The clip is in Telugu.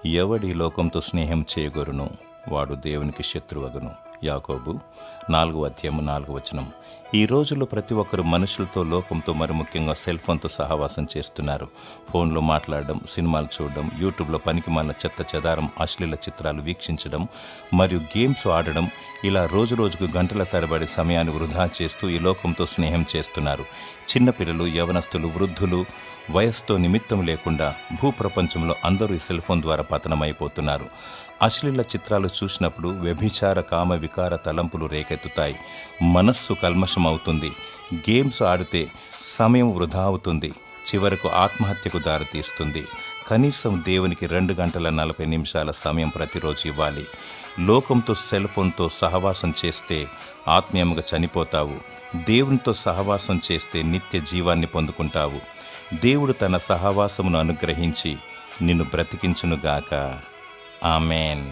ఎవడి లోకంతో స్నేహం చేయగొరును వాడు దేవునికి శత్రువగును. యాకోబు 4:4. ఈ రోజుల్లో ప్రతి ఒక్కరు మనుషులతో, లోకంతో, మరి ముఖ్యంగా సెల్ ఫోన్తో సహవాసం చేస్తున్నారు. ఫోన్లో మాట్లాడడం, సినిమాలు చూడడం, యూట్యూబ్లో పనికిమాలిన చెత్త చెదారం, అశ్లీల చిత్రాలు వీక్షించడం మరియు గేమ్స్ ఆడడం, ఇలా రోజుకు గంటల తరబడి సమయాన్ని వృధా చేస్తూ ఈ లోకంతో స్నేహం చేస్తున్నారు. చిన్నపిల్లలు, యవనస్తులు, వృద్ధులు, వయస్సుతో నిమిత్తం లేకుండా భూప్రపంచంలో అందరూ ఈ సెల్ ఫోన్ ద్వారా పతనమైపోతున్నారు. అశ్లీల చిత్రాలు చూసినప్పుడు వ్యభిచార, కామ, వికార తలంపులు రేకెత్తుతాయి. మనస్సు కల్మషమవుతుంది. గేమ్స్ ఆడితే సమయం వృధా అవుతుంది. చివరకు ఆత్మహత్యకు దారితీస్తుంది. కనీసం దేవునికి 2 గంటల 40 నిమిషాల సమయం ప్రతిరోజు ఇవ్వాలి. లోకంతో, సెల్ ఫోన్తో సహవాసం చేస్తే ఆత్మీయంగా చనిపోతావు. దేవునితో సహవాసం చేస్తే నిత్య జీవాన్ని పొందుకుంటావు. దేవుడు తన సహవాసమును అనుగ్రహించి నిన్ను బ్రతికించునుగాక. ఆమెన్.